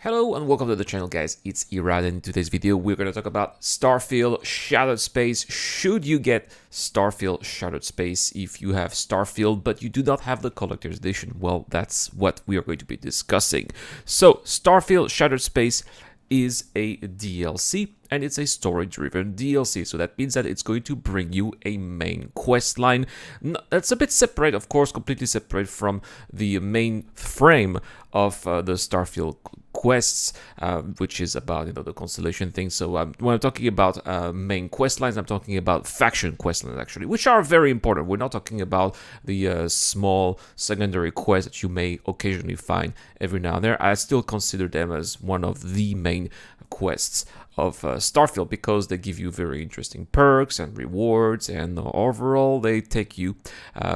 Hello and welcome to the channel, guys. It's Irad, and in today's video we're going to talk about Starfield Shattered Space. Should you get Starfield Shattered Space if you have Starfield but you do not have the collector's edition? Well, that's what we are going to be discussing. So Starfield Shattered Space is a DLC, and it's a story-driven DLC, so that means that it's going to bring you a main quest line that's a bit separate, of course, completely separate from the main frame of the Starfield quests, which is about the constellation thing. So when I'm talking about main quest lines, I'm talking about faction quest lines, actually, which are very important. We're not talking about the small secondary quests that you may occasionally find every now and then. I still consider them as one of the main quests of Starfield, because they give you very interesting perks and rewards, and overall they take you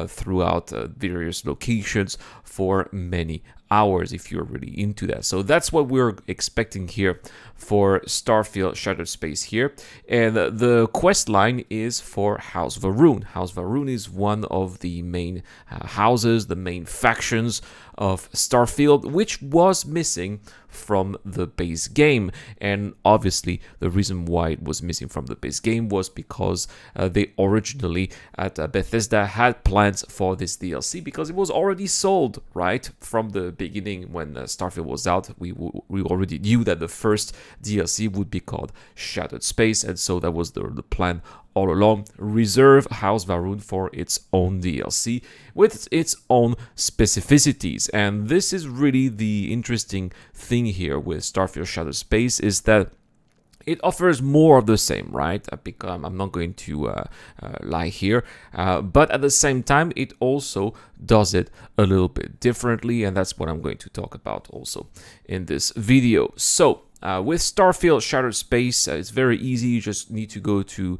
throughout various locations for many hours if you're really into that. So that's what we're expecting here for Starfield Shattered Space here. And the quest line is for House Va'ruun. House Va'ruun is one of the main houses, the main factions of Starfield, which was missing from the base game. And obviously the reason why it was missing from the base game was because they originally at Bethesda had plans for this DLC, because it was already sold right from the beginning. When Starfield was out, we already knew that the first DLC would be called Shattered Space, and so that was the plan all along. Reserve House Va'ruun for its own DLC with its own specificities. And this is really the interesting thing here with Starfield Shattered Space, is that it offers more of the same, right? I'm not going to lie here, but at the same time, it also does it a little bit differently, and that's what I'm going to talk about also in this video. So with Starfield Shattered Space, it's very easy. You just need to go to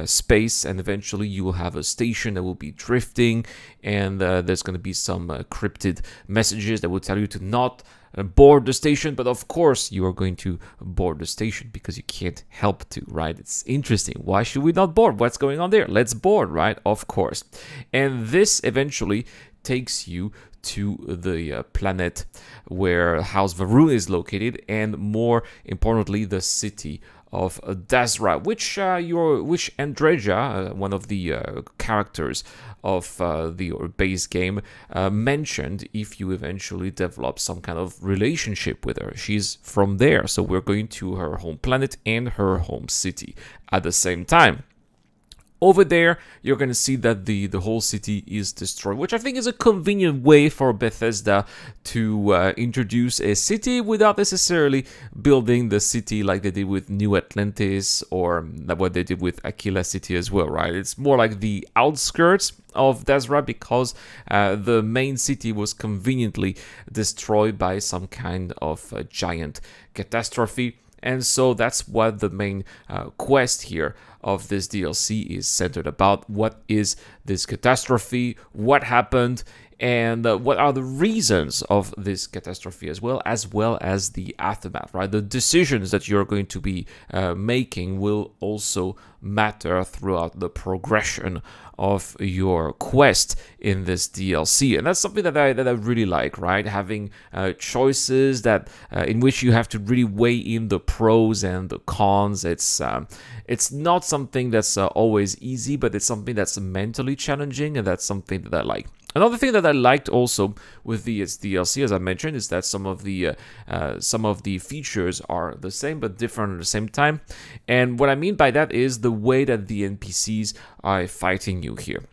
space, and eventually you will have a station that will be drifting, and there's going to be some cryptid messages that will tell you to not board the station. But of course you are going to board the station because you can't help to, right? It's interesting. Why should we not board? What's going on there? Let's board, right? Of course. And this eventually takes you to the planet where House Va'ruun is located, and more importantly, the city of Dazra, which Andreja, one of the characters of the base game, mentioned if you eventually develop some kind of relationship with her. She's from there, so we're going to her home planet and her home city at the same time. Over there, you're going to see that the whole city is destroyed, which I think is a convenient way for Bethesda to introduce a city without necessarily building the city like they did with New Atlantis, or what they did with Aquila City as well, right? It's more like the outskirts of Dazra, because the main city was conveniently destroyed by some kind of giant catastrophe. And so that's what the main quest here of this DLC is centered about. What is this catastrophe? What happened? And what are the reasons of this catastrophe, as well as the aftermath, right? The decisions that you're going to be making will also matter throughout the progression of your quest in this DLC. And that's something that I really like, right? Having choices that in which you have to really weigh in the pros and the cons. It's not something that's always easy, but it's something that's mentally challenging, and that's something that I like. Another thing that I liked also with the DLC, as I mentioned, is that some of the features are the same but different at the same time. And what I mean by that is the way that the NPCs are fighting you here.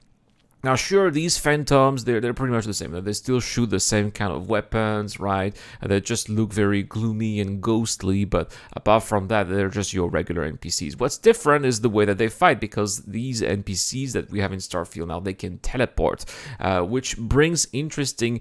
Now, sure, these phantoms, they're pretty much the same. They still shoot the same kind of weapons, right? They just look very gloomy and ghostly, but apart from that, they're just your regular NPCs. What's different is the way that they fight, because these NPCs that we have in Starfield now, they can teleport, which brings interesting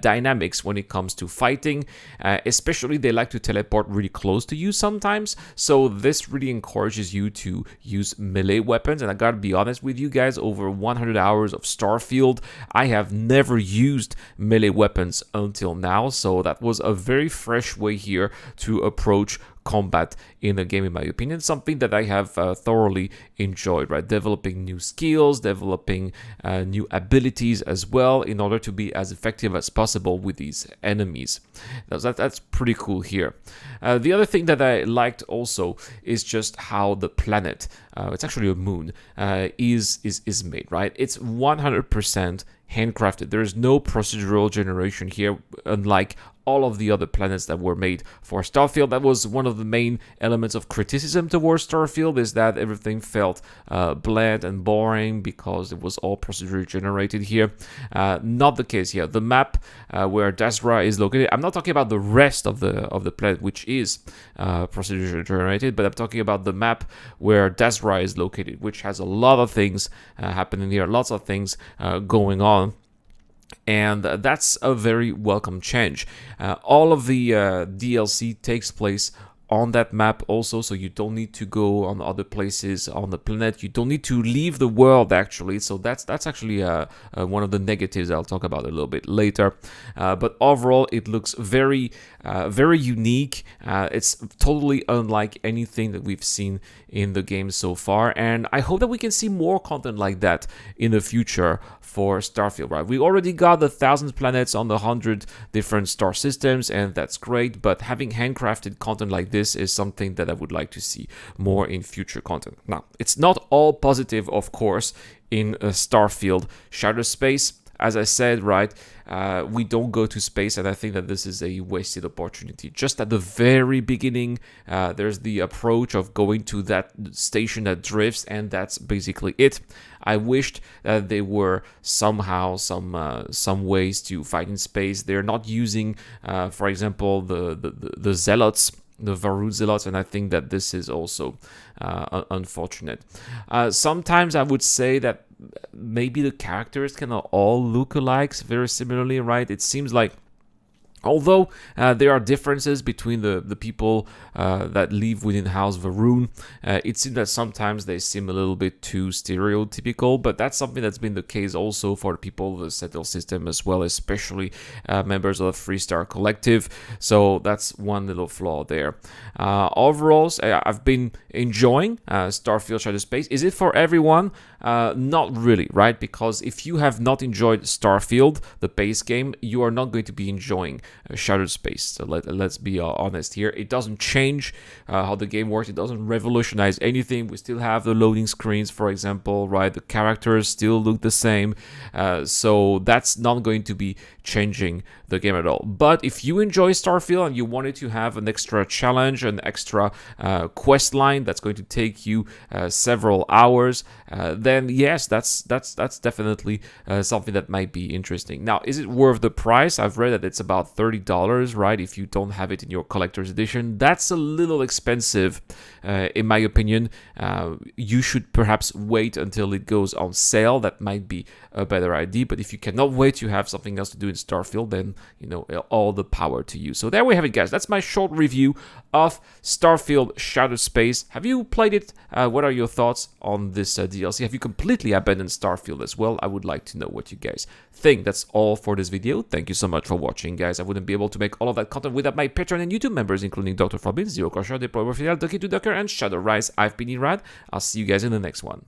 dynamics when it comes to fighting. Especially, they like to teleport really close to you sometimes, so this really encourages you to use melee weapons. And I gotta be honest with you guys, over 100 hours of Starfield, I have never used melee weapons until now, so that was a very fresh way here to approach combat in the game, in my opinion. Something that I have thoroughly enjoyed, right? Developing new skills, developing new abilities as well, in order to be as effective as possible with these enemies. That's pretty cool here. The other thing that I liked also is just how the planet, it's actually a moon, is made, right? It's 100% handcrafted. There is no procedural generation here, unlike all of the other planets that were made for Starfield. That was one of the main elements of criticism towards Starfield, is that everything felt bland and boring because it was all procedurally generated here. Not the case here. The map where Desra is located, I'm not talking about the rest of the planet, which is procedurally generated, but I'm talking about the map where Desra is located, which has a lot of things happening here, lots of things going on. And that's a very welcome change. All of the DLC takes place on that map also, so you don't need to go on other places on the planet. You don't need to leave the world, actually. So that's actually one of the negatives I'll talk about a little bit later. But overall, it looks very unique. It's totally unlike anything that we've seen in the game so far, and I hope that we can see more content like that in the future for Starfield, right? We already got the 1,000 planets on the 100 different star systems, and that's great, but having handcrafted content like this is something that I would like to see more in future content. Now, it's not all positive, of course, in Starfield Shattered Space. As I said, right, we don't go to space, and I think that this is a wasted opportunity. Just at the very beginning, there's the approach of going to that station that drifts, and that's basically it. I wished that there were somehow some ways to fight in space. They're not using, for example, the zealots, the Varun zealots, and I think that this is also unfortunate. Sometimes I would say that maybe the characters can all look alike very similarly, right? It seems like, although there are differences between the people that live within House Varun, it seems that sometimes they seem a little bit too stereotypical, but that's something that's been the case also for the people of the Settle system as well, especially members of the Freestar Collective, so that's one little flaw there. Overall, I've been enjoying Starfield Shattered Space. Is it for everyone? Not really, right? Because if you have not enjoyed Starfield, the base game, you are not going to be enjoying Shattered Space. So let's be honest here. It doesn't change how the game works. It doesn't revolutionize anything. We still have the loading screens, for example, right? The characters still look the same. So that's not going to be changing the game at all. But if you enjoy Starfield and you wanted to have an extra challenge, an extra quest line that's going to take you several hours, then yes, that's definitely something that might be interesting. Now, is it worth the price? I've read that it's about $30, right? If you don't have it in your collector's edition, that's a little expensive, in my opinion. You should perhaps wait until it goes on sale. That might be a better idea. But if you cannot wait, you have something else to do in Starfield, then all the power to you. So there we have it, guys. That's my short review of Starfield Shattered Space. Have you played it? What are your thoughts on this DLC? Have you completely abandoned Starfield as well? I would like to know what you guys think. That's all for this video. Thank you so much for watching, guys. I wouldn't be able to make all of that content without my Patreon and YouTube members, including Dr. Fabin, Zero Kosher, Deploy Fidel, Ducky to Ducker, and Shadow Rise. I've been Irad. I'll see you guys in the next one.